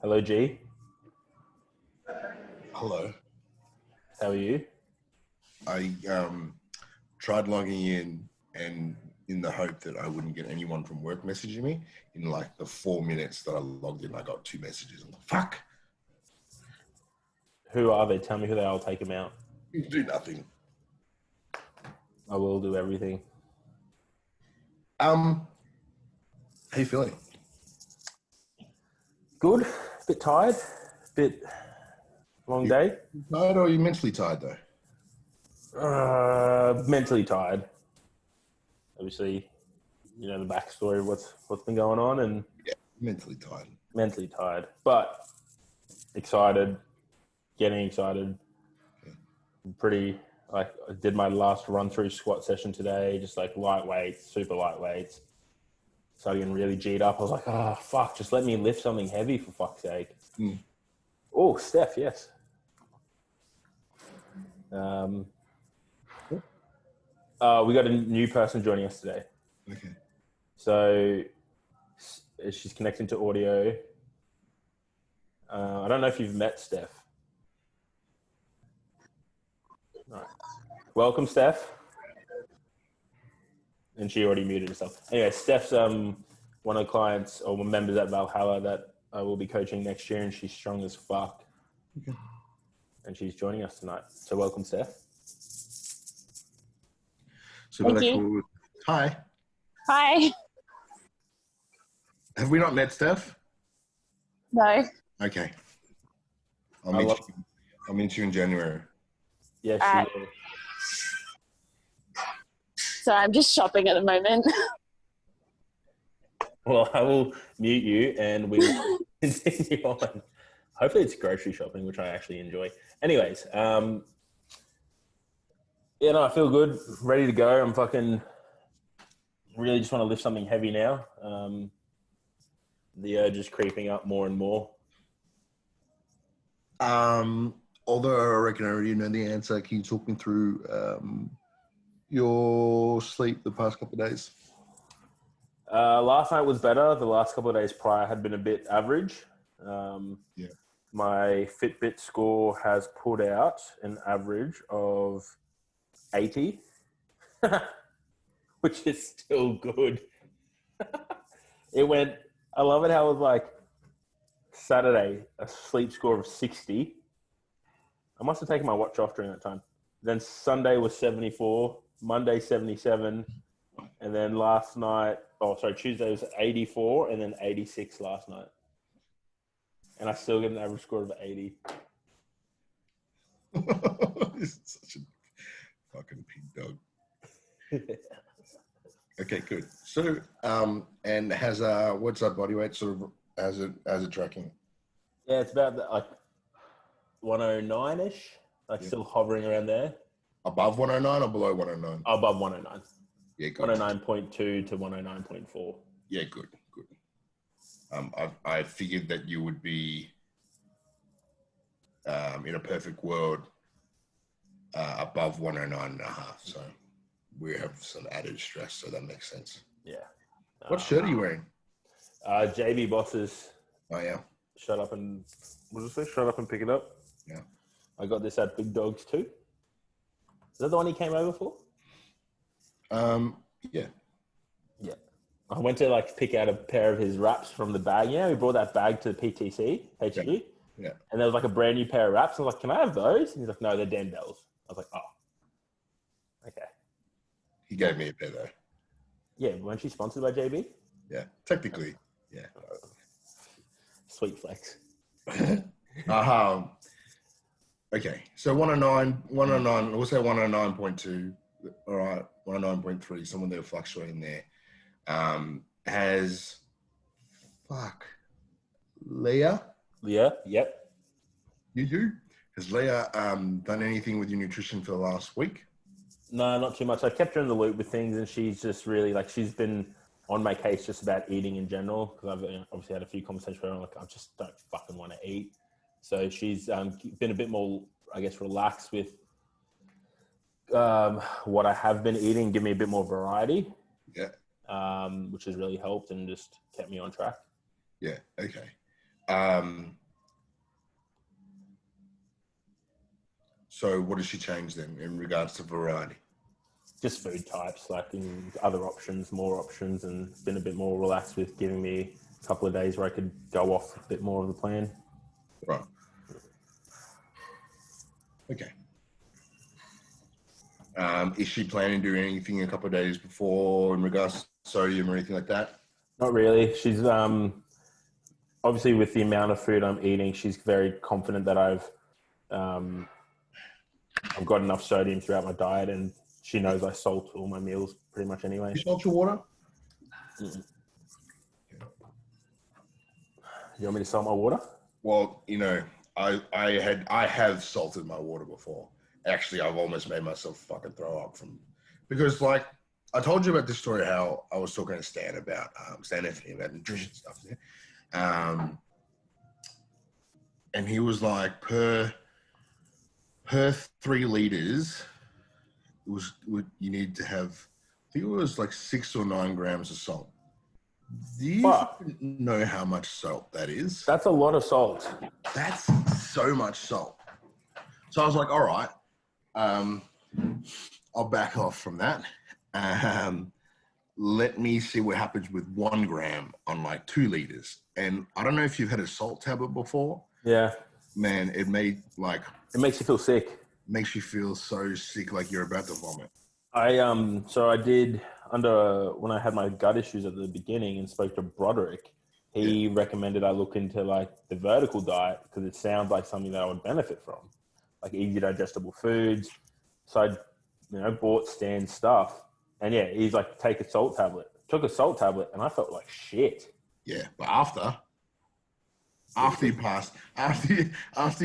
Hello, G. Hello. How are you? I tried logging in and in the hope that I wouldn't get anyone from work messaging me. In like the 4 minutes that I logged in, I got 2 messages. I'm like, fuck. Who are they? Tell me who they are. I'll take them out. You do nothing. I will do everything. How you feeling? Good. Bit tired. Bit long day. Tired or are you mentally tired though? Mentally tired. Obviously, you know the backstory of what's been going on, and Yeah, mentally tired. mentally tired, but excited. Getting excited. Okay. Pretty I did my last run through squat session today, just like lightweights, super lightweights. Started getting really G'd up. I was like, oh, fuck, just let me lift something heavy for fuck's sake. Oh, Steph, yes. We got a new person joining us today. Okay. So she's connecting to audio. I don't know if you've met Steph. No. Welcome, Steph. And she already muted herself. Anyway, Steph's one of the clients or members at Valhalla that I will be coaching next year, and she's strong as fuck. Okay. And she's joining us tonight. So welcome, Steph. So Thank you. Hi. Hi. Have we not met Steph? No. Okay. I'll meet you in January. Yeah, she will. So I'm just shopping at the moment. Well, I will mute you and we will continue on. Hopefully it's grocery shopping, which I actually enjoy. Anyways, I feel good, ready to go. I'm fucking really just want to lift something heavy now. The urge is creeping up more and more. Although I reckon I already know the answer, can you talk me through your sleep the past couple of days? Last night was better. The last couple of days prior had been a bit average. Yeah. My Fitbit score has put out an average of 80, which is still good. I love it how it was like Saturday, a sleep score of 60. I must have taken my watch off during that time. Then Sunday was 74, Monday 77, and then Tuesday was 84, and then 86 last night. And I still get an average score of 80. This is such a fucking pig dog. Okay, good. So, and has what's our body weight sort of as it tracking? Yeah, it's about like 109-ish, still hovering around there. Above 109 or below 109? Above 109. Yeah, good. 109.2 to 109.4. Yeah, good. I figured that you would be in a perfect world above 109.5. So we have some added stress, so that makes sense. Yeah. What shirt are you wearing? JB Bosses. Oh yeah. Shut up and pick it up. Yeah. I got this at Big Dogs too. Is that the one he came over for? Yeah. Yeah. I went to pick out a pair of his wraps from the bag. Yeah, we brought that bag to PTC, HG. Yeah. And there was a brand new pair of wraps. I was like, can I have those? And he's like, no, they're Dan Bell's. I was like, oh, okay. He gave me a pair though. Yeah, weren't you sponsored by JB? Yeah, technically. Yeah. Sweet flex. Okay, so 109, we'll say 109.2. All right, 109.3, someone there fluctuating there. Has Leah? Leah, yep. You? Has Leah done anything with your nutrition for the last week? No, not too much. I kept her in the loop with things, and she's just really she's been on my case just about eating in general, because I've obviously had a few conversations where I'm like, I just don't fucking want to eat. So she's been a bit more, I guess, relaxed with what I have been eating, give me a bit more variety. Yeah. Which has really helped and just kept me on track. Yeah. Okay. So what does she change then in regards to variety? Just food types, like in other options, more options, and been a bit more relaxed with giving me a couple of days where I could go off a bit more of the plan. Right. Okay. Is she planning to do anything a couple of days before in regards to sodium or anything like that? Not really. She's obviously with the amount of food I'm eating, she's very confident that I've got enough sodium throughout my diet, and she knows I salt all my meals pretty much anyway. You salt your water? Mm-mm. You want me to salt my water? Well, you know, I have salted my water before. Actually, I've almost made myself fucking throw up because like I told you about this story how I was talking to Stan Anthony about nutrition stuff. Yeah? And he was like per 3 liters, you need to have, I think it was like 6 or 9 grams of salt. Do you know how much salt that is? That's a lot of salt. That's so much salt. So I was like, all right, I'll back off from that. Let me see what happens with 1 gram on like 2 liters. And I don't know if you've had a salt tablet before. Yeah. Man, it makes you feel sick. Makes you feel so sick, like you're about to vomit. So I did when I had my gut issues at the beginning and spoke to Broderick, he recommended I look into like the vertical diet because it sounds like something that I would benefit from, like easy digestible foods. So I, bought Stan's stuff, and yeah, he's like, take a salt tablet. Took a salt tablet, and I felt like shit. Yeah, but after you pass, after you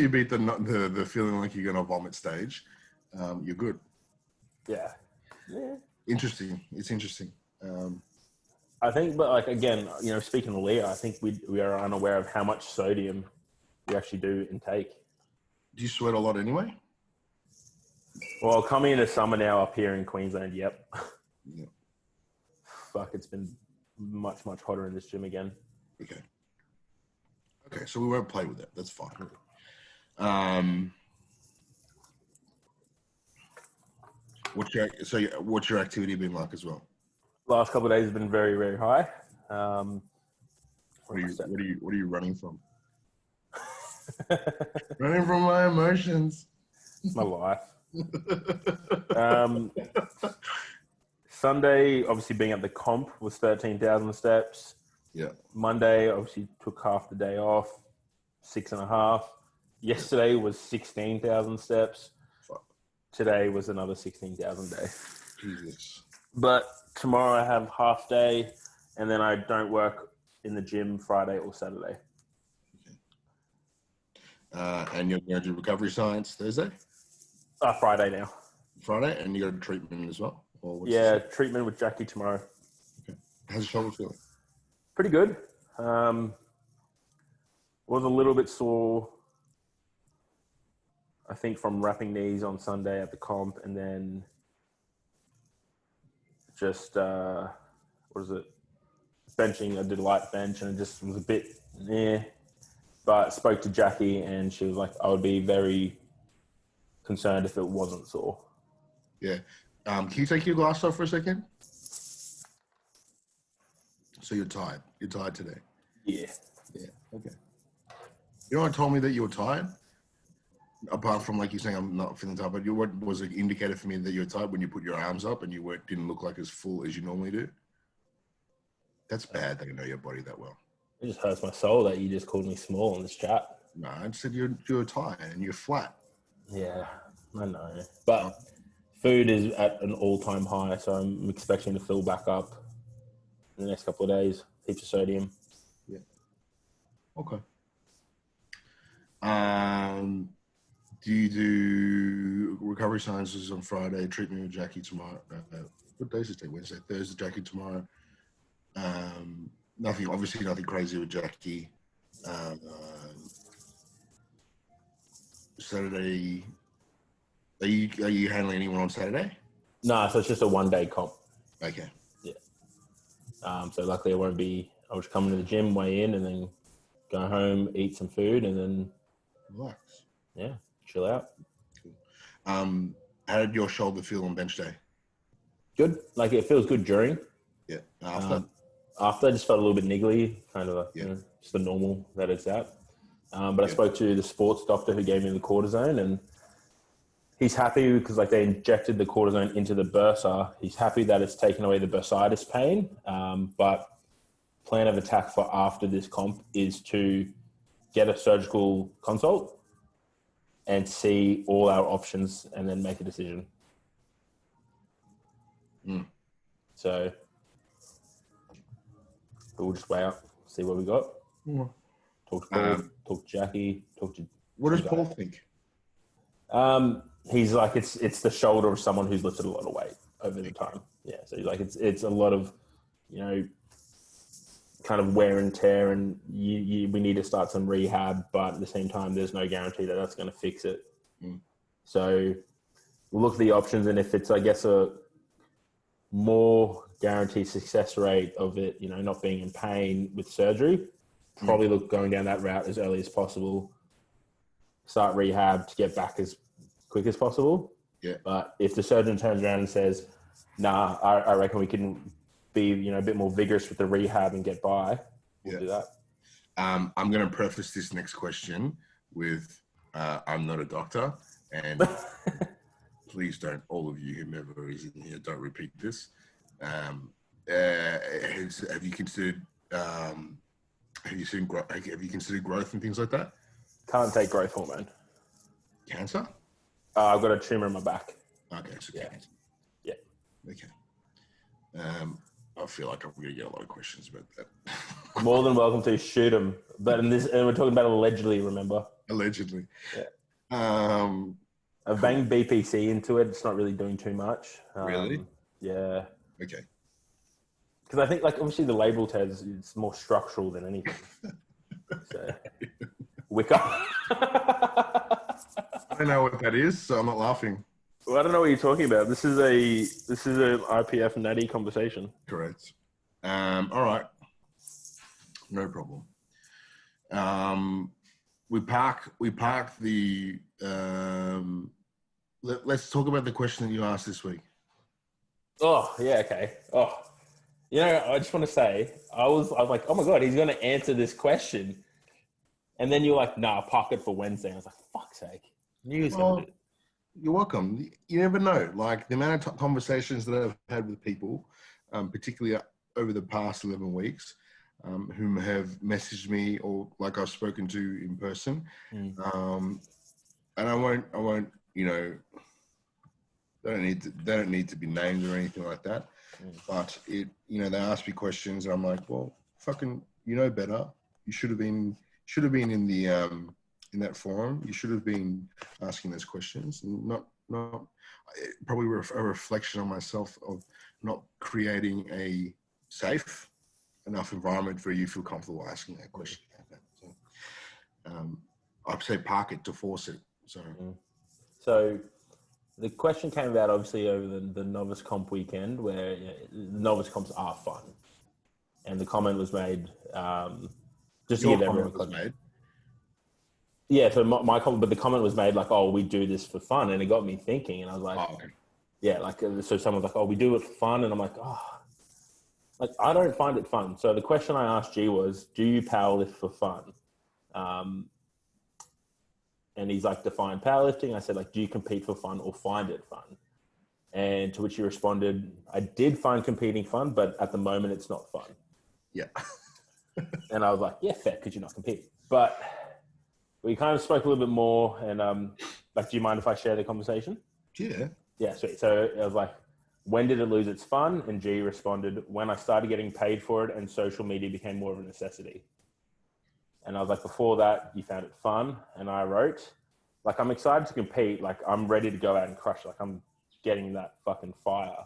beat the feeling like you're gonna vomit stage, you're good. Yeah. Interesting. It's interesting. I think, but like again, speaking to Leah, I think we are unaware of how much sodium we actually do intake. Do you sweat a lot anyway? Well, coming into summer now up here in Queensland, yep. Yeah. Fuck, it's been much, much hotter in this gym again. Okay, so we won't play with it. That's fine. What's your activity been like as well? Last couple of days has been very, very high. What are you running from? Running from my emotions. My life. Sunday, obviously being at the comp, was 13,000 steps. Yeah. Monday, obviously took half the day off, 6.5. Yesterday was 16,000 steps. Fuck. Today was another 16,000 day. Jesus. But tomorrow I have half day, and then I don't work in the gym Friday or Saturday. Okay. And you're going to do recovery science Thursday? Friday now. Friday, and you got a treatment as well? Treatment with Jackie tomorrow. Okay. How's your shoulder feeling? Pretty good. Was a little bit sore, I think, from wrapping knees on Sunday at the comp, and then just benching. I did a light bench, and it just was a bit But spoke to Jackie, and she was like, I would be very concerned if it wasn't sore. Yeah. Can you take your glass off for a second? So you're tired. You're tired today. Yeah. Yeah. Okay. You know what told me that you were tired? Apart from like you saying I'm not feeling tired, but what was an indicator for me that you were tired when you put your arms up and you didn't look like as full as you normally do? That's bad that you know your body that well. It just hurts my soul that you just called me small in this chat. No, I said you're tired and you're flat. Yeah, I know. But food is at an all-time high, so I'm expecting to fill back up in the next couple of days. Heaps of sodium. Yeah. Okay. Do you do recovery sciences on Friday, treatment with Jackie tomorrow? What day is it? Wednesday, Thursday, Jackie tomorrow. Obviously nothing crazy with Jackie. Saturday, are you handling anyone on Saturday? No, so it's just a one-day comp. Okay. Yeah. So luckily I won't be. I'll just come into the gym, weigh in, and then go home, eat some food, and then Relax. chill out. Cool. How did your shoulder feel on bench day? Good. Like it feels good during. Yeah. After? After I just felt a little bit niggly, kind of Yeah. just the normal that it's at. But I spoke to the sports doctor who gave me the cortisone, and he's happy because like they injected the cortisone into the bursa. He's happy that it's taken away the bursitis pain. But plan of attack for after this comp is to get a surgical consult and see all our options and then make a decision. So we'll just weigh up, see what we got. Talk to Paul, talk to Jackie, talk to... What does Paul think? He's like, it's the shoulder of someone who's lifted a lot of weight over the time. Yeah. So like, it's a lot of, kind of wear and tear, and we need to start some rehab, but at the same time, there's no guarantee that that's going to fix it. So we'll look at the options, and if it's, I guess, a more guaranteed success rate of it, not being in pain with surgery, probably look going down that route as early as possible, start rehab to get back as quick as possible. Yeah. But if the surgeon turns around and says, nah, I reckon we can be, a bit more vigorous with the rehab and get by, we'll do that. I'm going to preface this next question with, I'm not a doctor, and please don't, all of you, whomever is in here, don't repeat this. Have you considered growth and things like that? Can't take growth hormone. Cancer? I've got a tumor in my back. Okay, so cancer. Yeah. Okay. I feel like I'm going to get a lot of questions about that. More than welcome to shoot them, but and we're talking about allegedly. Remember? Allegedly. Yeah. I've banged BPC into it. It's not really doing too much. Really? Yeah. Okay. Because I think, like, obviously the label says it's more structural than anything. So, Wicker. I don't know what that is, so I'm not laughing. Well, I don't know what you're talking about. This is an IPF natty conversation. Correct. All right. No problem. We park the. Let's talk about the question that you asked this week. Oh yeah, okay. Oh, I just want to say I was like, oh my god, he's going to answer this question, and then you're like, nah, park it for Wednesday. I was like, fuck's sake, knew he was going to do it. You're welcome. You never know. Like the amount of conversations that I've had with people, particularly over the past 11 weeks, whom have messaged me or like I've spoken to in person. And I won't, they don't need to be named or anything like that. But they ask me questions and I'm like, well, fucking, better. You should have been in the, in that forum. You should have been asking those questions, and not probably a reflection on myself of not creating a safe enough environment where you feel comfortable asking that question. So, I'd say park it to force it. So the question came about obviously over the novice comp weekend, where novice comps are fun, and the comment was made just to give everyone context. Yeah, so my comment, but the comment was made like, oh, we do this for fun. And it got me thinking. And I was like, yeah, like, so someone's like, oh, we do it for fun. And I'm like, oh, like, I don't find it fun. So the question I asked G was, do you powerlift for fun? And he's like, define powerlifting. I said, like, do you compete for fun or find it fun? And to which he responded, I did find competing fun, but at the moment it's not fun. Yeah. And I was like, yeah, fair, because you're not competing. But we kind of spoke a little bit more, and like, do you mind if I share the conversation? Yeah. Yeah, sweet. So I was like, when did it lose its fun? And G responded, when I started getting paid for it and social media became more of a necessity. And I was like, before that, you found it fun. And I wrote, like, I'm excited to compete. Like, I'm ready to go out and crush. Like, I'm getting that fucking fire.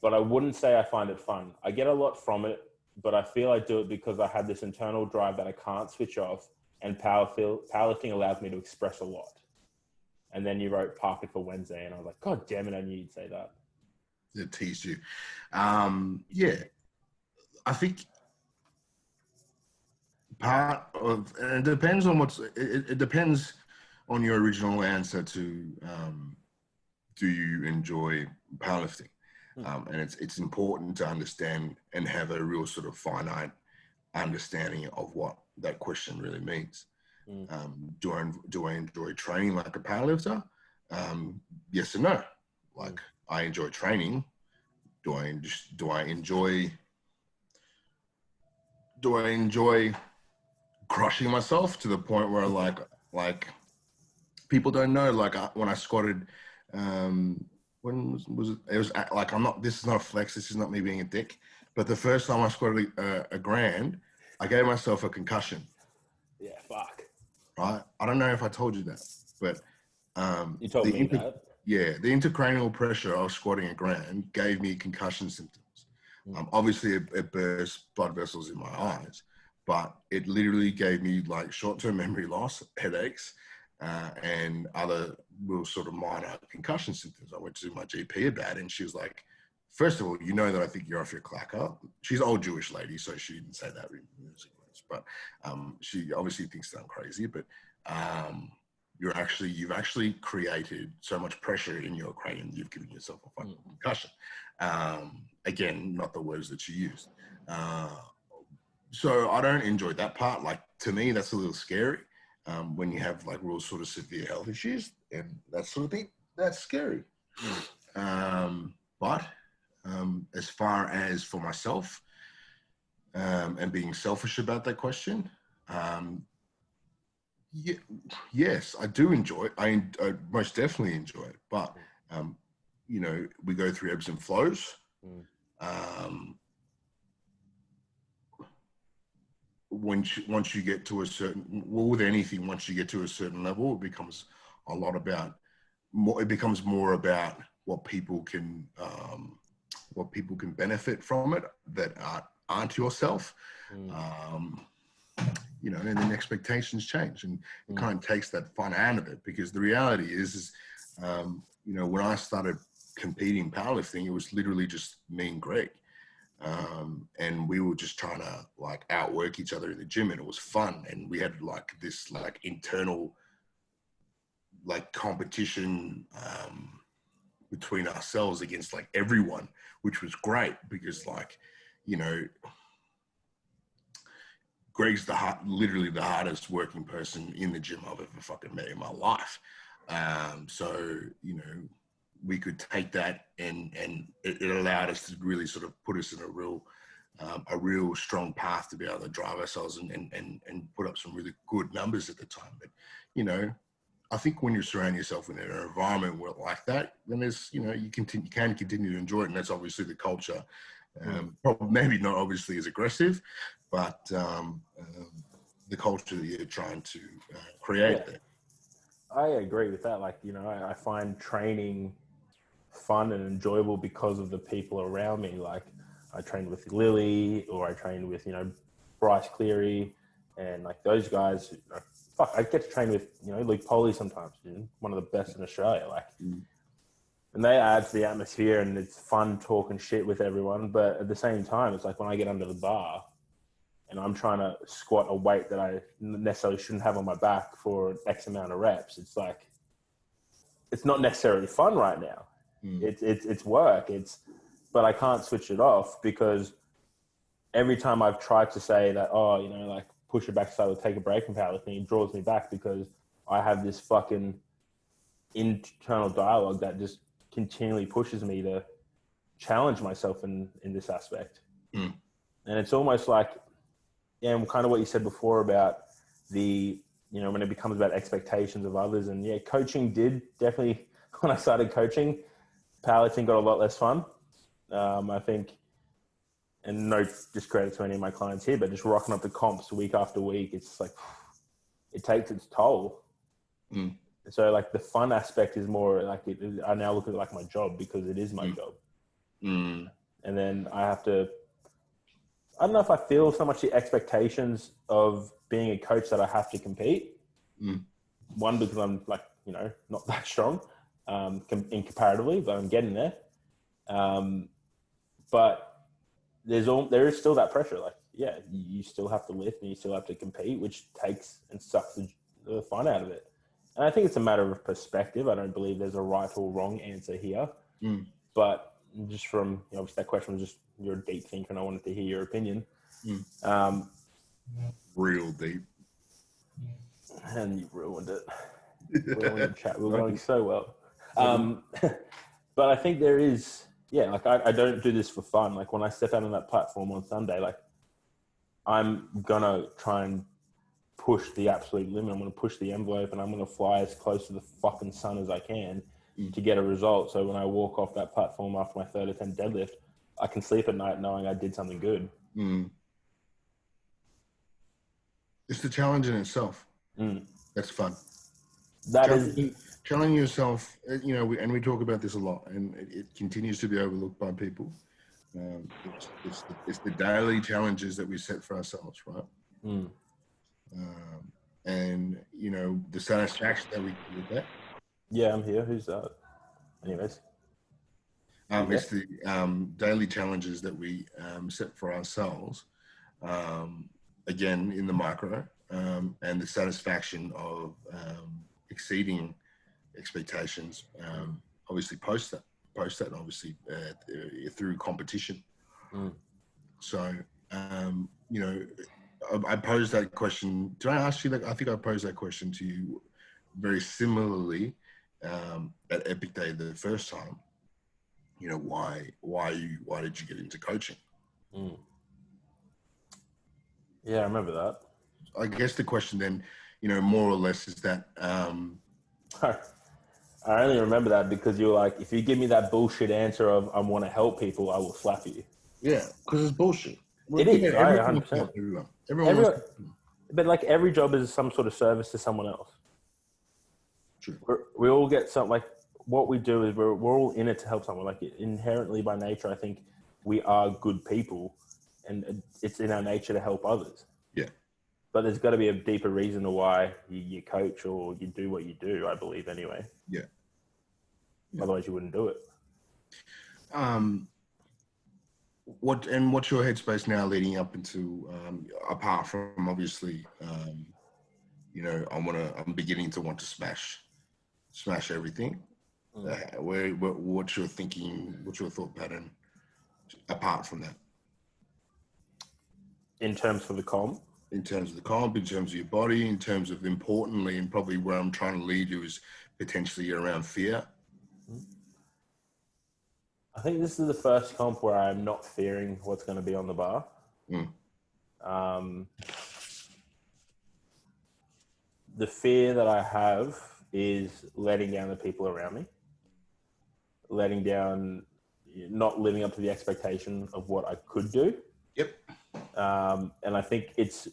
But I wouldn't say I find it fun. I get a lot from it, but I feel I do it because I have this internal drive that I can't switch off. And powerlifting allows me to express a lot. And then you wrote park it for Wednesday. And I was like, God damn it, I knew you'd say that. It teased you. Yeah. I think part of, and it depends on it depends on your original answer to do you enjoy powerlifting? And it's important to understand and have a real sort of finite understanding of what that question really means. Do I enjoy training like a powerlifter? Yes and no. Like I enjoy training. Do I enjoy crushing myself to the point where like people don't know, like when I squatted, when was it? It was like, this is not a flex. This is not me being a dick. But the first time I squatted a grand, I gave myself a concussion. Yeah, fuck. Right? I don't know if I told you that, but you told me that. Yeah, the intracranial pressure of squatting a grand gave me concussion symptoms. Obviously, it burst blood vessels in my eyes, but it literally gave me like short-term memory loss, headaches, and other real sort of minor concussion symptoms. I went to my GP about it, and she was like, first of all, you know that I think you're off your clacker. She's an old Jewish lady, so she didn't say that in music words, but she obviously thinks that I'm crazy, but you've actually created so much pressure in your cranium, you've given yourself a fucking concussion. Again, not the words that you used. So I don't enjoy that part. Like, to me, that's a little scary. When you have like real sort of severe health issues and that sort of thing, that's scary. But as far as for myself, and being selfish about that question, yes, I do enjoy it. I most definitely enjoy it. But, you know, we go through ebbs and flows. Once you get to a certain, well, with anything, once you get to a certain level, it becomes a lot about more. It becomes more about what people can benefit from it that aren't yourself. You know, and then expectations change, and it kind of takes that fun out of it, because the reality is you know, when I started competing powerlifting, it was literally just me and Greg. And we were just trying to like outwork each other in the gym, and it was fun. And we had like this like internal like competition between ourselves against like everyone, which was great, because like, you know, Greg's literally the hardest working person in the gym I've ever fucking met in my life. So, you know, we could take that and it allowed us to really sort of put us in a real strong path to be able to drive ourselves and put up some really good numbers at the time. But, you know, I think when you surround yourself in an environment like that, then there's, you know, you can continue to enjoy it. And that's obviously the culture. Probably maybe not obviously as aggressive, but the culture that you're trying to create there. I agree with that. Like, you know, I find training fun and enjoyable because of the people around me. Like, I trained with Lily, or I trained with, you know, Bryce Cleary, and like those guys. Fuck, I get to train with, you know, Luke Poley sometimes, dude, one of the best in Australia. Like, and they add to the atmosphere, and it's fun talking shit with everyone. But at the same time, it's like when I get under the bar and I'm trying to squat a weight that I necessarily shouldn't have on my back for X amount of reps, it's like, it's not necessarily fun right now. It's work. But I can't switch it off, because every time I've tried to say that, oh, you know, like push it back so I would take a break from powerlifting, it draws me back, because I have this fucking internal dialogue that just continually pushes me to challenge myself in this aspect. And it's almost like, yeah, kind of what you said before about the, you know, when it becomes about expectations of others. And yeah, coaching did definitely, when I started coaching, powerlifting got a lot less fun. I think, and no discredit to any of my clients here, but just rocking up the comps week after week, it's like, it takes its toll. So like the fun aspect is more like, I now look at it like my job, because it is my job. And then I have to, I don't know if I feel so much the expectations of being a coach that I have to compete. One, because I'm like, you know, not that strong in comparatively, but I'm getting there. But there is still that pressure. Like, yeah, you still have to lift and you still have to compete, which takes and sucks the fun out of it. And I think it's a matter of perspective. I don't believe there's a right or wrong answer here. But just from, obviously that question was just, you're a deep thinker and I wanted to hear your opinion. Real deep. And you ruined it. Ruined the chat. We were going so well. But I think there is, like I don't do this for fun. Like when I step out on that platform on Sunday, like I'm going to try and push the absolute limit. I'm going to push the envelope and I'm going to fly as close to the fucking sun as I can to get a result. So when I walk off that platform after my third attempt deadlift, I can sleep at night knowing I did something good. It's the challenge in itself. That's fun. Challenging yourself, and we talk about this a lot, and it continues to be overlooked by people. It's the daily challenges that we set for ourselves, right? And the satisfaction that we get with that. Yeah, I'm here. Who's that? Anyways. It's the daily challenges that we set for ourselves, again, in the micro, and the satisfaction of exceeding expectations, obviously post that, and obviously through competition. So, I posed that question. Did I ask you that? I think I posed that question to you very similarly at Epic Day the first time. Why did you get into coaching? Yeah, I remember that. I guess the question then, more or less is that. I only remember that because you were like, if you give me that bullshit answer of I want to help people, I will slap you. Yeah, because it's bullshit. It is, 100%. Everyone but like every job is some sort of service to someone else. True. We all get something, like what we do is we're all in it to help someone. Like inherently by nature, I think we are good people and it's in our nature to help others. Yeah. But there's got to be a deeper reason to why you coach or you do what you do, I believe anyway. Yeah. Otherwise you wouldn't do it. What's your headspace now leading up into, apart from obviously, I'm beginning to want to smash everything. What's your thinking? What's your thought pattern apart from that? In terms of the comp? In terms of the comp, in terms of your body, in terms of, importantly, and probably where I'm trying to lead you is potentially around fear. I think this is the first comp where I'm not fearing what's going to be on the bar. The fear that I have is letting down the people around me, not living up to the expectation of what I could do. Yep. And I think it's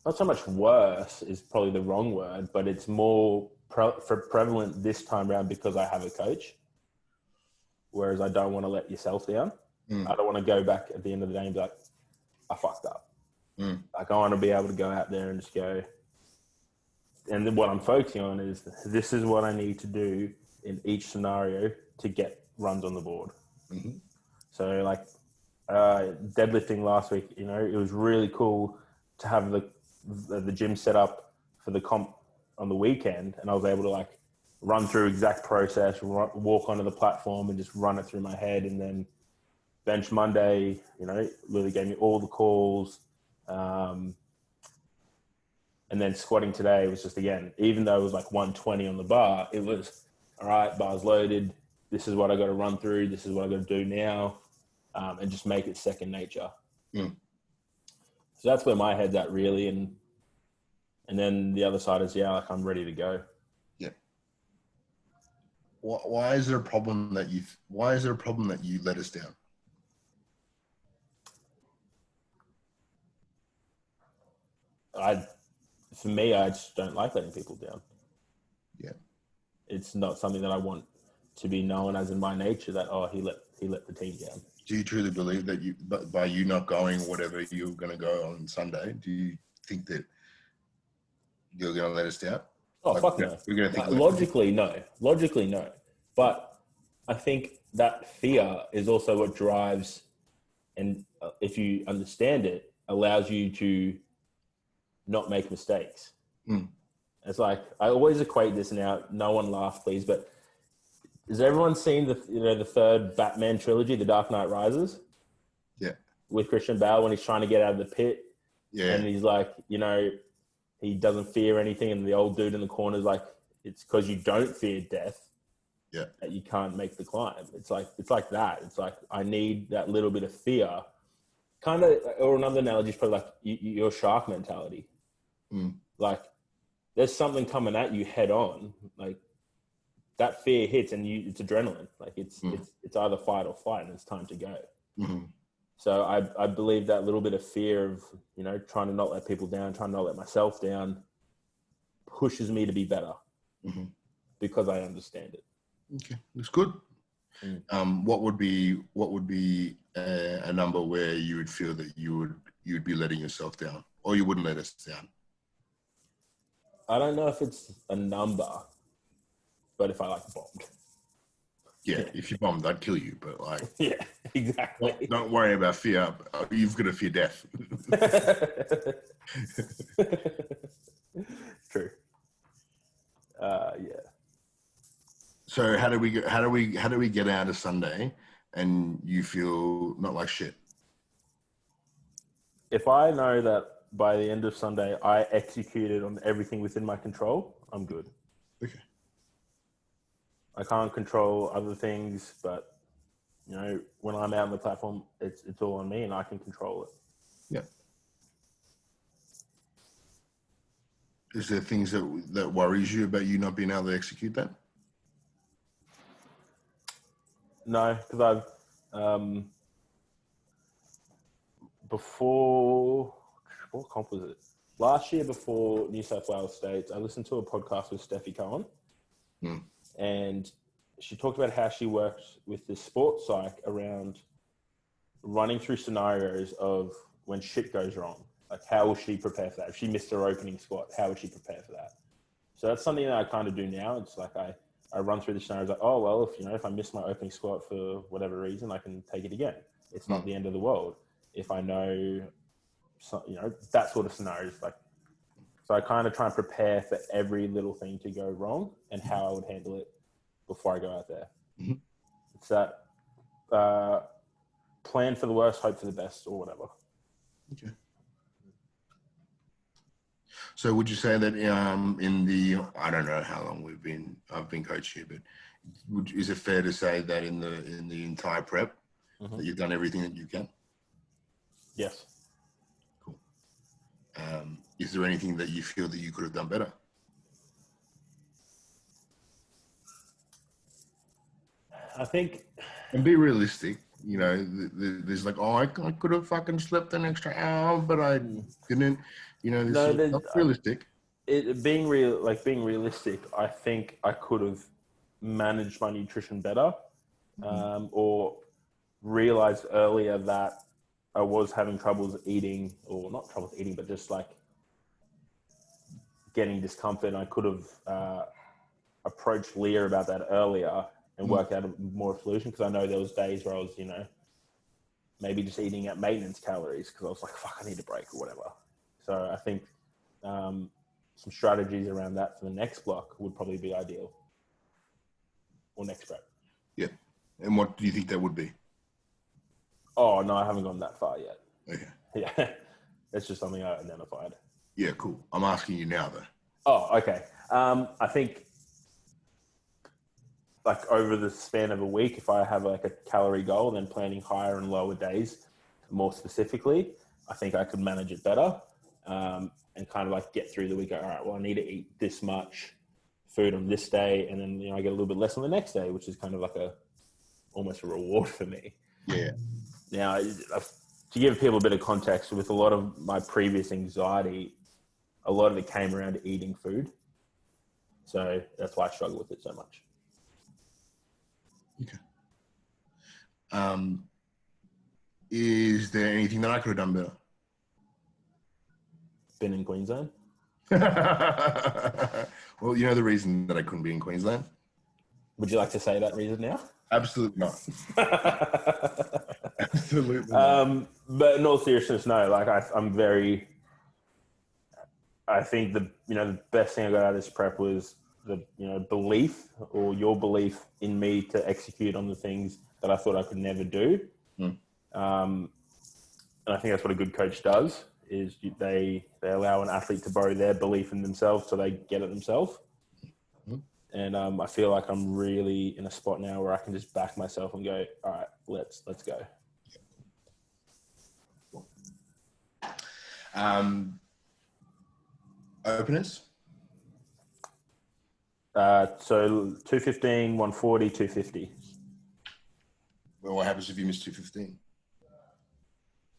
not so much worse is probably the wrong word, but it's more prevalent this time around because I have a coach. Whereas I don't want to let yourself down. I don't want to go back at the end of the day and be like, I fucked up. Like I want to be able to go out there and just go. And then what I'm focusing on is this is what I need to do in each scenario to get runs on the board. So like deadlifting last week, it was really cool to have the gym set up for the comp on the weekend. And I was able to like run through exact process, walk onto the platform and just run it through my head. And then bench Monday, Lily gave me all the calls. And then squatting today was just, again, even though it was like 120 on the bar, it was, all right, bar's loaded. This is what I got to run through. This is what I got to do now. And just make it second nature. So that's where my head's at really. And then the other side is, like I'm ready to go. Why is there a problem that you let us down? For me, I just don't like letting people down. Yeah. It's not something that I want to be known as in my nature that, he let the team down. Do you truly believe that by you not going whatever you're going to go on Sunday, do you think that you're going to let us down? Oh, fuck no. We're going to think logically, no. But I think that fear is also what drives, and if you understand it, allows you to not make mistakes. Mm. It's like, I always equate this now. No one laugh, please. But has everyone seen the third Batman trilogy, The Dark Knight Rises? Yeah. With Christian Bale when he's trying to get out of the pit. Yeah. And he's like, he doesn't fear anything. And the old dude in the corner is like, it's because you don't fear death. Yeah. That you can't make the climb. It's like that. It's like, I need that little bit of fear. Kind of, or another analogy is probably like your shark mentality. Mm. Like, there's something coming at you head on. Like, that fear hits and it's adrenaline. Like, it's either fight or flight, and it's time to go. Mm-hmm. So I believe that little bit of fear of, trying to not let people down, trying to not let myself down, pushes me to be better because I understand it. Okay, that's good. Mm. What would be a number where you would feel that you'd be letting yourself down, or you wouldn't let us down? I don't know if it's a number, but if I bombed. Yeah, if you bombed, I'd kill you. But yeah, exactly. Don't worry about fear. You've got to fear death. True. Yeah. So how do we get out of Sunday and you feel not like shit? If I know that by the end of Sunday I executed on everything within my control, I'm good. Okay. I can't control other things, but when I'm out on the platform, it's all on me, and I can control it. Yeah. Is there things that worries you about you not being able to execute that? No, because I've before, what comp was it? Last year before New South Wales States, I listened to a podcast with Steffi Cohen. And she talked about how she worked with this sports psych around running through scenarios of when shit goes wrong. Like, how will she prepare for that? If she missed her opening squat, how would she prepare for that? So that's something that I kind of do now. It's like I run through the scenarios like, oh, well, if I miss my opening squat for whatever reason, I can take it again. It's not the end of the world. If I know, that sort of scenarios. So I kind of try and prepare for every little thing to go wrong and how I would handle it before I go out there. Mm-hmm. It's that plan for the worst, hope for the best, or whatever. Okay. So would you say that in the, I don't know how long I've been coach here, but is it fair to say that in the entire prep that you've done everything that you can? Yes. Cool. Is there anything that you feel that you could have done better? I think... And be realistic. There's like, oh, I could have fucking slept an extra hour, but I didn't. That's realistic. Being realistic, I think I could have managed my nutrition better, or realized earlier that I was having troubles eating, or not troubles eating, but just like getting discomfort. And I could have approached Leah about that earlier and worked out more solution, because I know there was days where I was, maybe just eating at maintenance calories because I was like, fuck, I need a break or whatever. So I think some strategies around that for the next block would probably be ideal, or next prep. Yeah. And what do you think that would be? Oh, no, I haven't gone that far yet. Okay. Yeah. It's just something I identified. Yeah, cool. I'm asking you now, though. Oh, okay. I think over the span of a week, if I have a calorie goal, then planning higher and lower days more specifically, I think I could manage it better, and kind of get through the week. All right, well, I need to eat this much food on this day, and then I get a little bit less on the next day, which is kind of almost a reward for me. Yeah. Now, to give people a bit of context, with a lot of my previous anxiety, a lot of it came around eating food. So that's why I struggle with it so much. Okay. Is there anything that I could have done better? Been in Queensland? Well, you know the reason that I couldn't be in Queensland? Would you like to say that reason now? Absolutely not. Absolutely not. But in all seriousness, no. Like I'm very. I think the best thing I got out of this prep was the belief or your belief in me to execute on the things that I thought I could never do. Mm. And I think that's what a good coach does is they allow an athlete to borrow their belief in themselves so they get it themselves. Mm. And I feel like I'm really in a spot now where I can just back myself and go, all right, let's go. Openers. So 215, 140, 250. Well, what happens if you miss 215?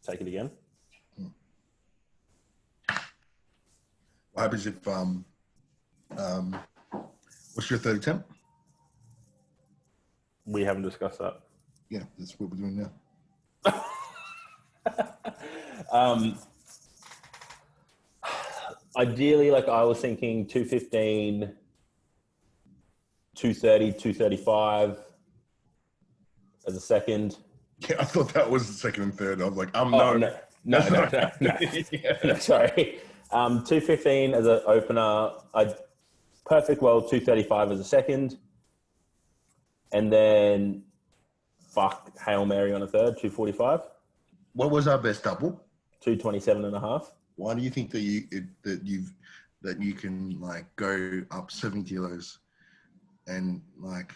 Take it again. What happens if what's your third attempt? We haven't discussed that. Yeah, that's what we're doing now. Ideally, like I was thinking 215, 230, 235 as a second. Yeah, I thought that was the second and third. I was like, No. No, Yeah. sorry. 215 as an opener. Perfect well 235 as a second. And then Hail Mary on a third, 245. What was our best double? 227 and a half. Why do you think that you can like go up 7 kilos and like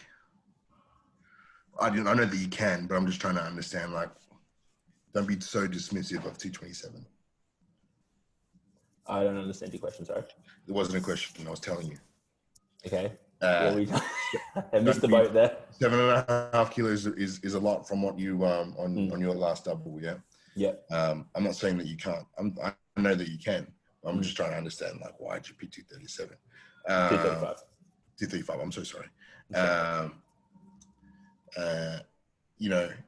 I know that you can, but I'm just trying to understand, like, don't be so dismissive of 227. I don't understand your question, sorry. It wasn't a question, I was telling you. Okay. I missed the boat there. 7.5 kilos is a lot from what you on your last double, yeah? Yeah. I'm not saying that you can't. I know that you can. I'm just trying to understand, like, why did you pick 237? 235. 235, I'm so sorry.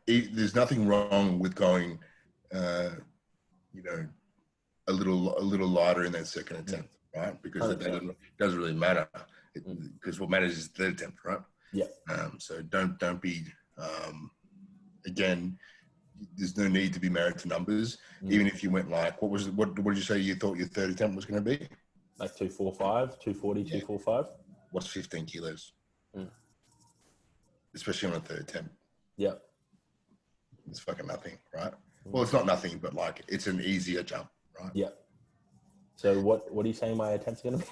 There's nothing wrong with going, a little lighter in that second attempt, right? Because it doesn't really matter. Because what matters is the third attempt, right? Yeah. So don't be, again, there's no need to be married to numbers. Even if you went like, what did you say you thought your third attempt was going to be? Like 245, 240, 245. What's 15 kilos? Especially on a third attempt. Yeah. It's fucking nothing, right? Well, it's not nothing, but like it's an easier jump, right? Yeah. So what are you saying my attempt's going to be?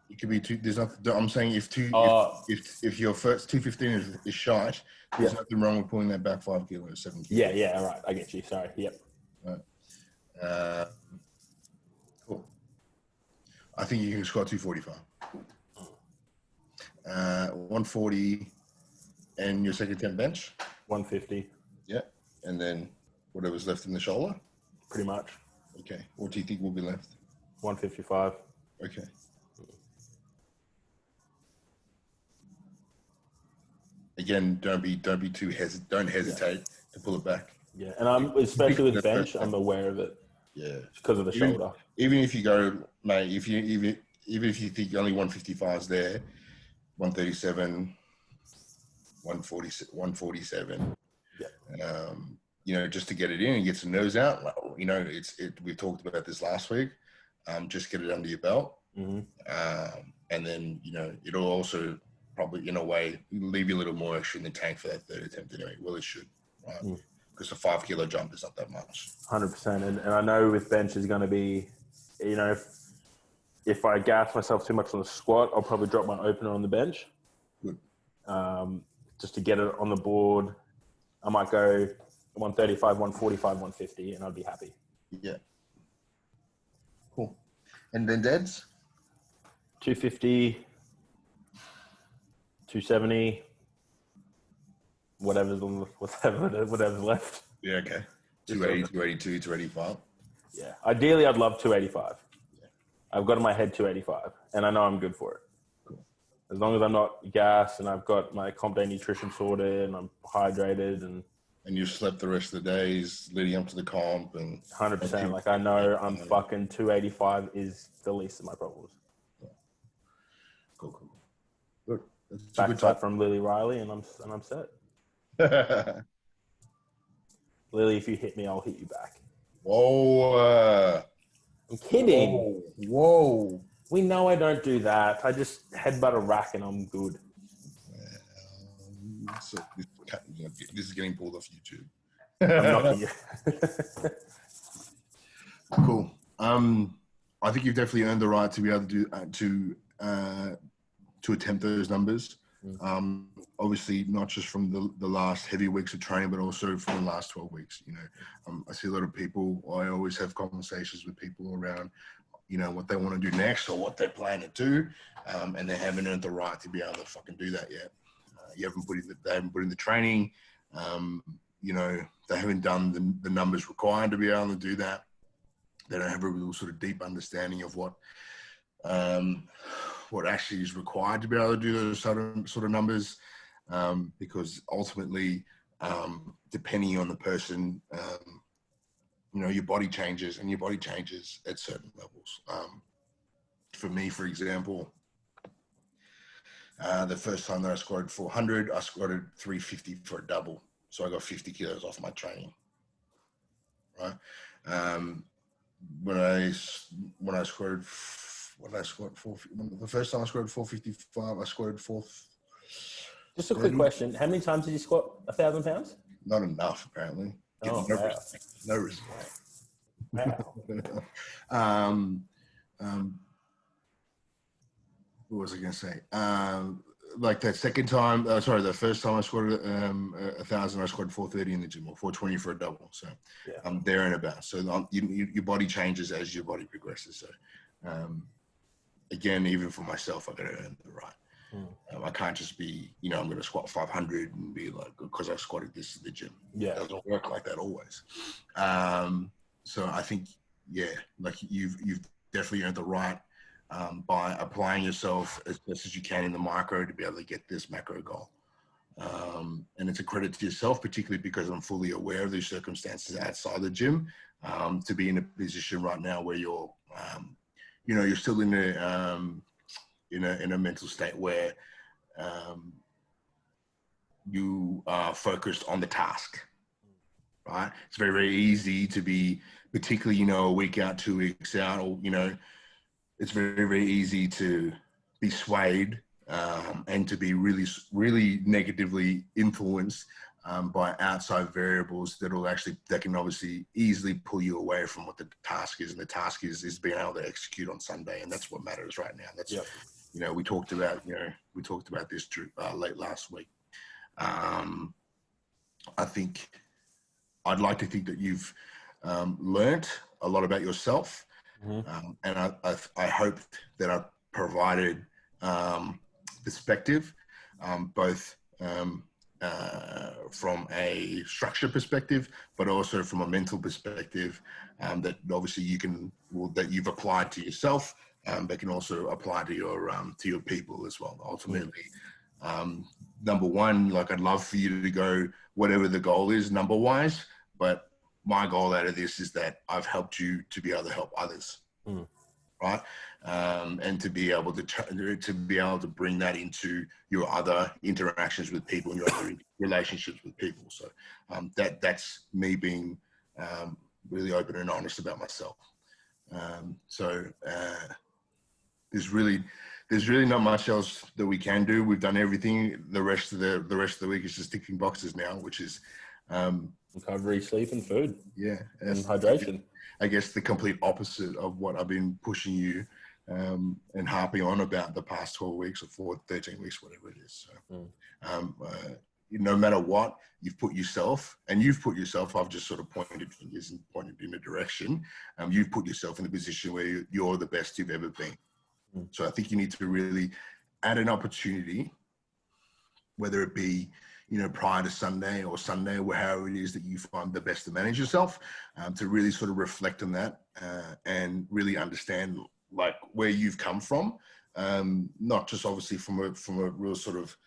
It could be two. There's nothing. I'm saying if your first 215 is shite, there's nothing wrong with pulling that back 5 kilos, 7 kilos. Yeah. All right. I get you. Sorry. Yep. Right. Cool. I think you can squat 245. 140 and your second attempt bench? 150. Yeah. And then whatever's left in the shoulder? Pretty much. Okay. What do you think will be left? 155. Okay. Again, don't hesitate to pull it back. Yeah, and I'm especially with bench, I'm aware of it. Yeah, because of the shoulder. Even if you go, mate, even if you think only 155 is there, 137, 147. Yeah. Just to get it in and get some nerves out. We've talked about this last week. Just get it under your belt, and then it'll also probably in a way leave you a little more extra in the tank for that third attempt anyway. Well, it should, right? Because a 5 kilo jump is not that much. 100%. And I know with bench is going to be, if I gas myself too much on the squat, I'll probably drop my opener on the bench. Good. Just to get it on the board. I might go 135, 145, 150, and I'd be happy. Yeah. Cool. And then deads? 250, 270, whatever's left. Yeah, okay. 280, 282, 285. Yeah. Ideally, I'd love 285. Yeah. I've got in my head 285, and I know I'm good for it. Cool. As long as I'm not gassed and I've got my comp day nutrition sorted and I'm hydrated and you slept the rest of the days leading up to the comp and 100%. Like I know I'm fucking 285 is the least of my problems. Yeah. Cool. Good. Backside from Lily Riley and I'm set. Lily, if you hit me, I'll hit you back. Whoa. I'm kidding. Whoa. We know I don't do that. I just headbutt a rack and I'm good. So this is getting pulled off YouTube. I'm knocking you. Cool. I think you've definitely earned the right to be able to attempt those numbers. Obviously, not just from the last heavy weeks of training, but also from the last 12 weeks. I see a lot of people. I always have conversations with people around, what they want to do next or what they plan to do, and they haven't earned the right to be able to fucking do that yet. They haven't put in the training. They haven't done the numbers required to be able to do that. They don't have a real sort of deep understanding of what actually is required to be able to do those sort of numbers, because ultimately, depending on the person, your body changes, and your body changes at certain levels. For me, for example, the first time that I squatted 400, I squatted 350 for a double. So I got 50 kilos off my training, right? When I squatted, the first time I squatted 455, I squatted fourth. Just a quick question. How many times did you squat 1,000 pounds? Not enough, apparently. Oh, no, wow. No respect. Wow. What was I going to say? Like that second time, the first time I squatted 1,000, I squatted 430 in the gym, or 420 for a double. So I'm there and about. So your body changes as your body progresses. So again, even for myself, I got to earn the right. I can't just be, I'm going to squat 500 and be like, because I squatted this at the gym. Yeah. It doesn't work like that always. So I think, like you've definitely earned the right by applying yourself as best as you can in the micro to be able to get this macro goal. And it's a credit to yourself, particularly because I'm fully aware of these circumstances outside the gym, to be in a position right now where you're, you're still in a mental state where you are focused on the task, right? It's very, very easy to be, particularly, a week out, 2 weeks out, or, it's very, very easy to be swayed and to be really, really negatively influenced by outside variables that can obviously easily pull you away from what the task is. And the task is being able to execute on Sunday. And that's what matters right now. That's, we talked about this late last week. I think I'd like to think that you've learned a lot about yourself. And I hope that I've provided perspective, both from a structure perspective, but also from a mental perspective, that obviously that you've applied to yourself, but can also apply to your people as well. Ultimately, number one, like I'd love for you to go whatever the goal is number wise, but my goal out of this is that I've helped you to be able to help others, right? And to be able to bring that into your other interactions with people and your other relationships with people. So that's me being really open and honest about myself. There's really not much else that we can do. We've done everything. The rest of the week is just ticking boxes now, which is recovery, sleep, and food. Yeah, and hydration. I guess the complete opposite of what I've been pushing you and harping on about the past 12 weeks or 13 weeks, whatever it is. So, no matter what, you've put yourself, I've just sort of pointed fingers and pointed in a direction. You've put yourself in a position where you're the best you've ever been. So I think you need to really add an opportunity, whether it be, prior to Sunday or Sunday, or however it is that you find the best to manage yourself, to really sort of reflect on that and really understand like where you've come from, not just obviously from a real sort of,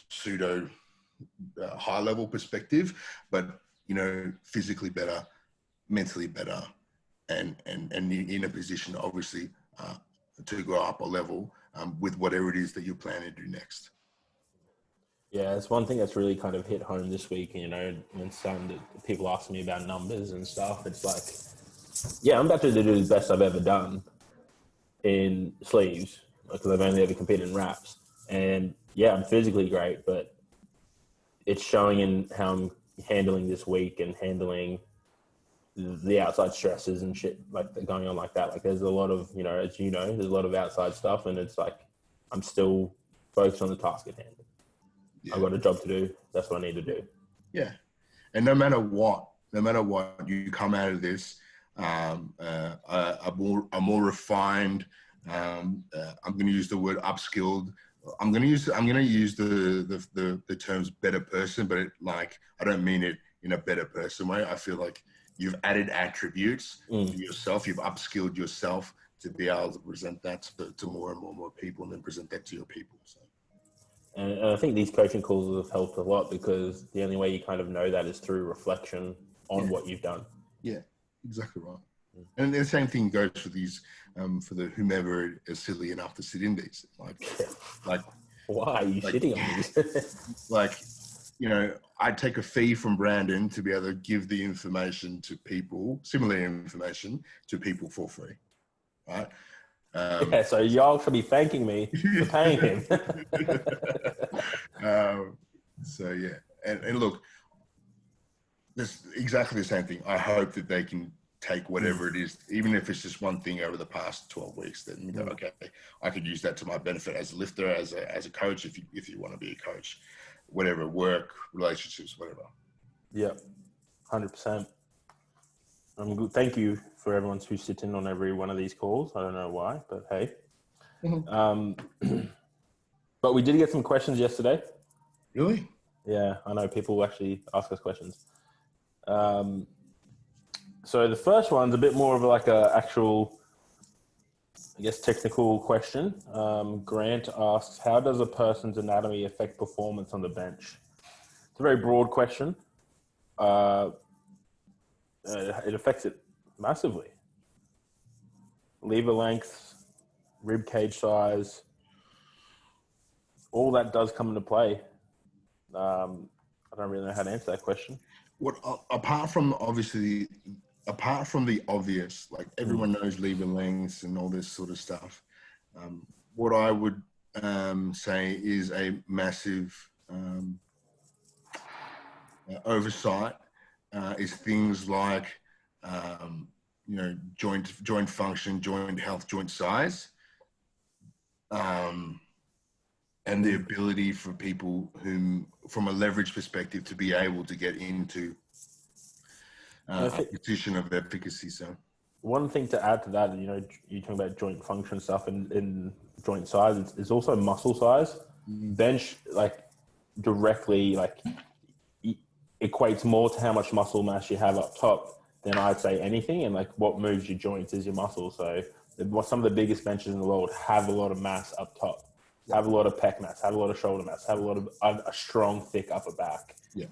pseudo high level perspective, but, physically better, mentally better, and in a position obviously to go up a level with whatever it is that you're planning to do next. Yeah, it's one thing that's really kind of hit home this week. You know, when some people ask me about numbers and stuff, it's like, yeah, I'm about to do the best I've ever done in sleeves because I've only ever competed in wraps. And yeah, I'm physically great, but it's showing in how I'm handling this week and handling the outside stresses and shit like going on like that. Like there's a lot of, you know, as you know, there's a lot of outside stuff, and it's like I'm still focused on the task at hand. Yeah. I've got a job to do. That's what I need to do. Yeah. And no matter what, you come out of this a more refined. I'm going to use the word upskilled. I'm going to use the terms better person, but I don't mean it in a better person way. I feel like you've added attributes to yourself. You've upskilled yourself to be able to present that to more and more people, and then present that to your people. So. And I think these coaching calls have helped a lot because the only way you kind of know that is through reflection on what you've done. Yeah, exactly right. And the same thing goes for these, for the whomever is silly enough to sit in these. Like why are you sitting on these? You know, I take a fee from Brandon to be able to give the information to people, similar information to people for free, right? Yeah, so y'all should be thanking me for paying him. So yeah, and look, this exactly the same thing. I hope that they can take whatever it is, even if it's just one thing over the past 12 weeks, then you go, okay, I could use that to my benefit as a lifter, as a coach, if you want to be a coach, whatever, work, relationships, whatever. Yeah, 100%. Thank you for everyone who sits in on every one of these calls. I don't know why, but hey. But we did get some questions yesterday. Really? Yeah, I know people actually ask us questions. So the first one's a bit more of like a actual, I guess, technical question. Grant asks, how does a person's anatomy affect performance on the bench? It's a very broad question. It affects it massively. Lever length, rib cage size, all that does come into play. I don't really know how to answer that question. What apart from the obvious, like everyone knows lever lengths and all this sort of stuff, what I would say is a massive oversight is things like you know, joint function, joint health, joint size, and the ability for people whom, from a leverage perspective, to be able to get into a position of efficacy. So one thing to add to that, you know, you're talking about joint function stuff and joint size, is also muscle size. Bench, like, directly, like, equates more to how much muscle mass you have up top than I'd say anything. And like what moves your joints is your muscle. So some of the biggest benches in the world have a lot of mass up top, have a lot of pec mass, have a lot of shoulder mass, have a lot of a strong, thick upper back. Yeah.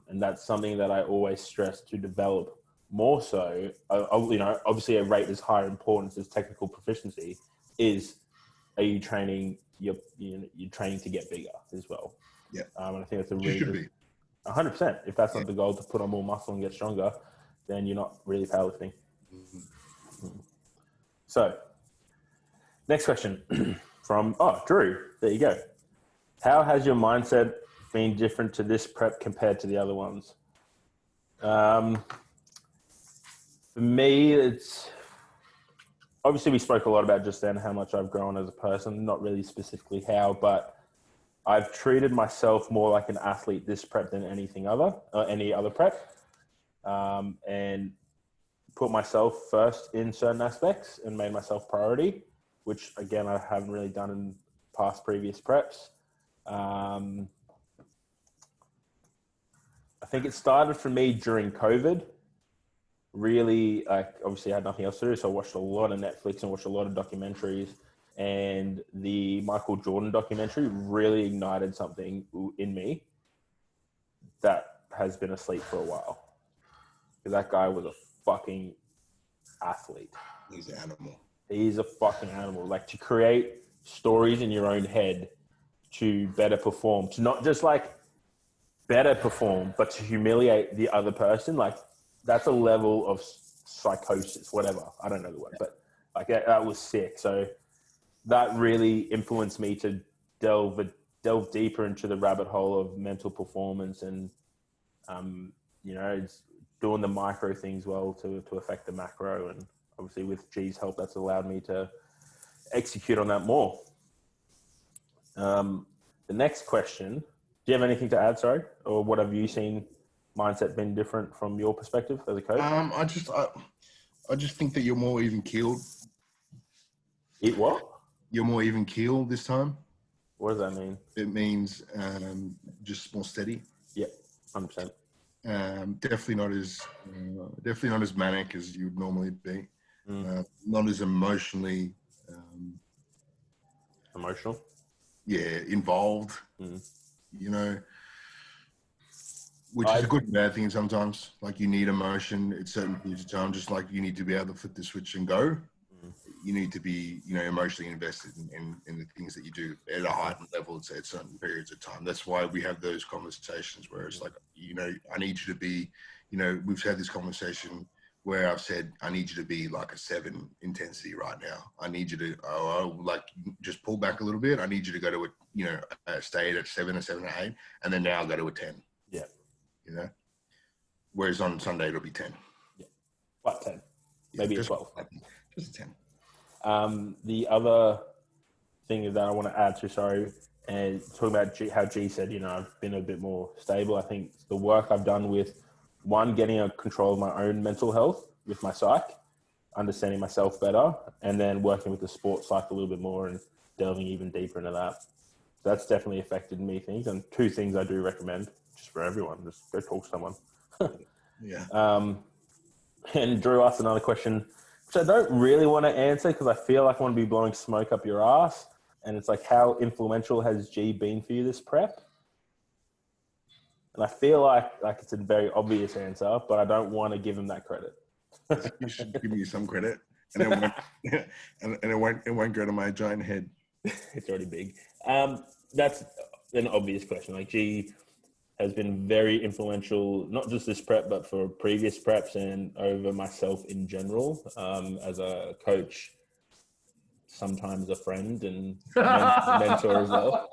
And that's something that I always stress to develop more so. You know, obviously a rate is higher importance as technical proficiency is, are you training, you're training to get bigger as well. Yeah. And I think that's a you really should be 100%. If that's not the goal, to put on more muscle and get stronger, then you're not really powerlifting. So, next question from Drew. There you go. How has your mindset been different to this prep compared to the other ones? For me, it's obviously we spoke a lot about just then how much I've grown as a person. Not really specifically how, but I've treated myself more like an athlete this prep than any other prep, and put myself first in certain aspects and made myself priority, which again I haven't really done in past previous preps. I think it started for me during COVID. Really, like, obviously I had nothing else to do, so I watched a lot of Netflix and watched a lot of documentaries. And the Michael Jordan documentary really ignited something in me that has been asleep for a while. Because that guy was a fucking athlete. He's an animal. He's a fucking animal. Like, to create stories in your own head to better perform, to not just like better perform, but to humiliate the other person. Like that's a level of psychosis, whatever. I don't know the word, but like that was sick. So that really influenced me to delve deeper into the rabbit hole of mental performance and, it's doing the micro things well to affect the macro. And obviously with G's help, that's allowed me to execute on that more. The next question, do you have anything to add, sorry? Or what have you seen mindset been different from your perspective as a coach? I just think that you're more even keeled. Eat what? You're more even keeled this time. What does that mean? It means just more steady. Yeah, 100%. Definitely not as manic as you would normally be. Not as emotional. Yeah, involved. Which is a good and bad thing sometimes. Like you need emotion at certain periods of time, just like you need to be able to flip the switch and go. You need to be, emotionally invested in the things that you do at a heightened level at certain periods of time. That's why we have those conversations where it's like, I need you to be, we've had this conversation where I've said, I need you to be like a 7 intensity right now. I need you to, just pull back a little bit. I need you to go to stay at 7 or 7 or 8, and then now I'll go to a 10. Yeah. Whereas on Sunday, it'll be 10. Yeah. What 10? Maybe a 12. Just a 10. The other thing that I want to add to, sorry, and talking about how G said, I've been a bit more stable. I think the work I've done with, one, getting a control of my own mental health with my psych, understanding myself better, and then working with the sports psych a little bit more and delving even deeper into that. So that's definitely affected me things. And 2 things I do recommend just for everyone, just go talk to someone. Yeah. And Drew asked another question, which I don't really want to answer because I feel like I want to be blowing smoke up your ass. And it's like, how influential has G been for you this prep? And I feel like it's a very obvious answer, but I don't want to give him that credit. You should give me some credit, and it won't go to my giant head. It's already big. That's an obvious question. Like G has been very influential, not just this prep, but for previous preps and over myself in general, as a coach, sometimes a friend and mentor as well.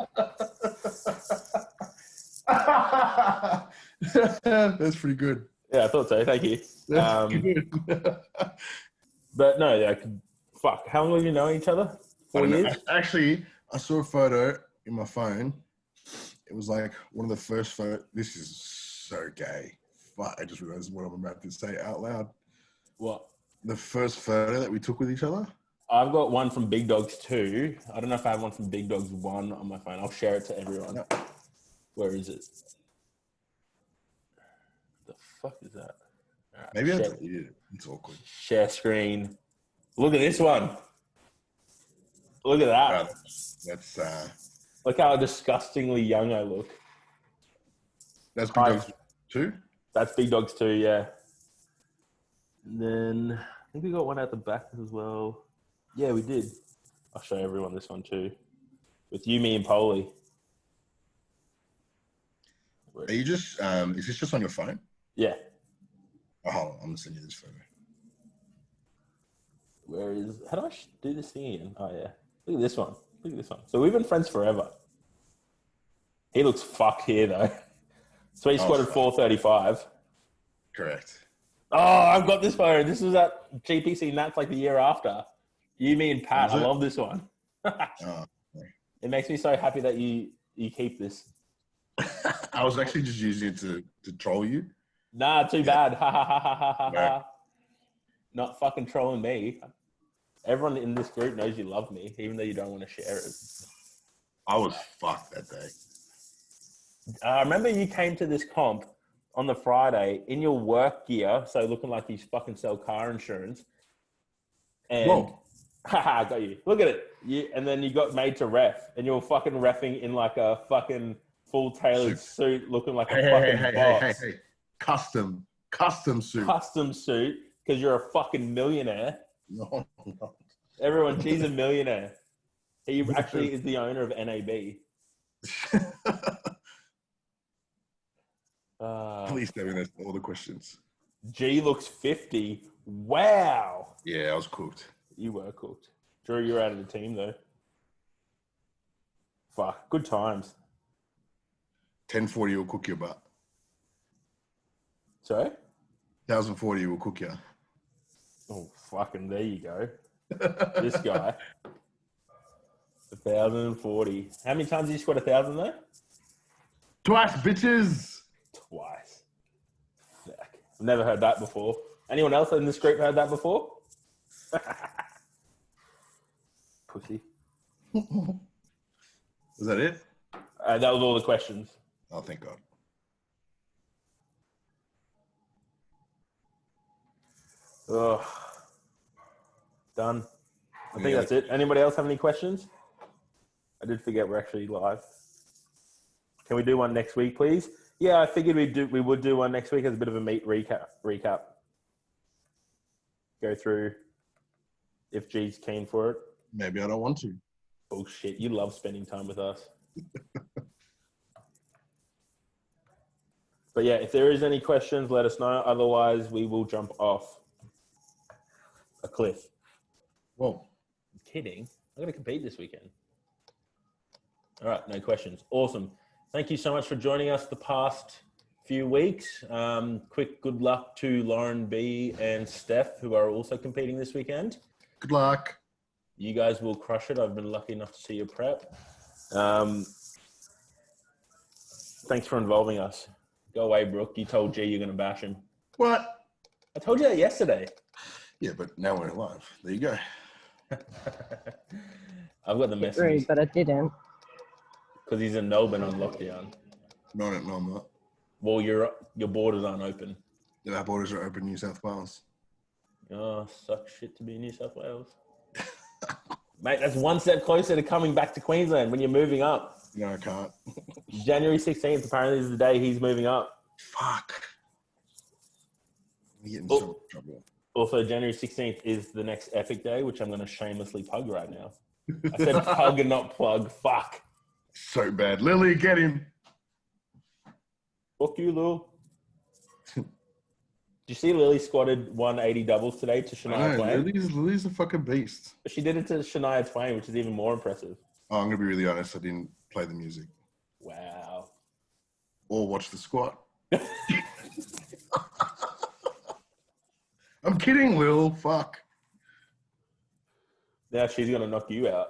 That's pretty good. Yeah, I thought so. Thank you. That's good. But no, fuck. How long have you known each other? 4 years? Actually, I saw a photo in my phone. It was like one of the first photos. This is so gay. Fuck, I just realized what I'm about to say out loud. What? The first photo that we took with each other? I've got one from Big Dogs 2. I don't know if I have one from Big Dogs 1 on my phone. I'll share it to everyone. No. Where is it? The fuck is that? Right, Maybe I deleted it. It's awkward. Share screen. Look at this one. Look at that. That's Look how disgustingly young I look. Big Dogs 2? That's Big Dogs 2, yeah. And then I think we got one at the back as well. Yeah, we did. I'll show everyone this one too. With you, me, and Polly. Are you just, is this just on your phone? Yeah. Oh, hold on. I'm going to send you this photo. Where is, how do I do this thing again? Oh, yeah. Look at this one. Look at this one. So we've been friends forever. He looks fucked here, though. So he squatted 435. Correct. Oh, I've got this photo. This was at GPC Nats like the year after. You, me, and Pat. I love this one. It makes me so happy that you keep this. I was actually just using it to troll you. Nah, too bad. Ha ha ha ha ha ha ha. Not fucking trolling me. Everyone in this group knows you love me, even though you don't want to share it. I was fucked that day. I remember you came to this comp on the Friday in your work gear, so looking like you fucking sell car insurance. And haha, got you. Look at it. And then you got made to ref, and you were fucking reffing in like a fucking full tailored suit, looking like a fucking boss. Hey. Custom suit. Custom suit, because you're a fucking millionaire. No, I'm not. Everyone, she's a millionaire. He actually is the owner of NAB. At least having all the questions. G looks 50. Wow. Yeah, I was cooked. You were cooked. Drew, you're out of the team, though. Fuck. Good times. 1040 will cook your butt. Sorry? 1040 will cook you. Oh, fucking there you go. This guy. 1,040. How many times did you squat 1,000 though? Twice, bitches. Twice. Fuck. I've never heard that before. Anyone else in this group heard that before? Pussy. Was that it? That was all the questions. Oh, thank God. Ugh. Done. I think that's it. Anybody else have any questions? I did forget we're actually live. Can we do one next week, please? Yeah, I figured we would do one next week as a bit of a meet recap. Go through if G's keen for it. Maybe I don't want to. Bullshit. You love spending time with us. But yeah, if there is any questions, let us know. Otherwise, we will jump off a cliff. Whoa. I'm kidding. I'm going to compete this weekend. All right, no questions. Awesome. Thank you so much for joining us the past few weeks. Quick good luck to Lauren B and Steph, who are also competing this weekend. Good luck. You guys will crush it. I've been lucky enough to see your prep. Thanks for involving us. Go away, Brooke. You told G you're going to bash him. What? I told you that yesterday. Yeah, but now we're live. There you go. I've got the message. Rude, but I didn't. Because he's in Melbourne on lockdown. No, I'm not. Well, your borders aren't open. Our borders are open in New South Wales. Oh, sucks shit to be in New South Wales. Mate, that's one step closer to coming back to Queensland when you're moving up. No, I can't. January 16th, apparently, is the day he's moving up. Fuck. I'm getting so much trouble. Also, January 16th is the next Epic Day, which I'm going to shamelessly pug right now. I said pug and not plug. Fuck. So bad. Lily, get him. Fuck you, Lil. Did you see Lily squatted 180 doubles today to Shania Twain? Lily's a fucking beast. She did it to Shania Twain, which is even more impressive. Oh, I'm going to be really honest. I didn't play the music. Wow. Or watch the squat. I'm kidding, Lil. Fuck. Now she's going to knock you out.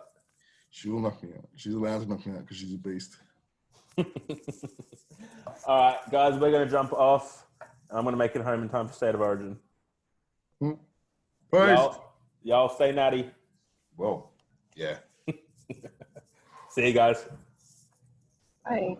She will knock me out. She's allowed to knock me out because she's a beast. All right, guys, we're going to jump off. I'm going to make it home in time for State of Origin. Y'all stay natty. Whoa. Yeah. See you guys. Bye.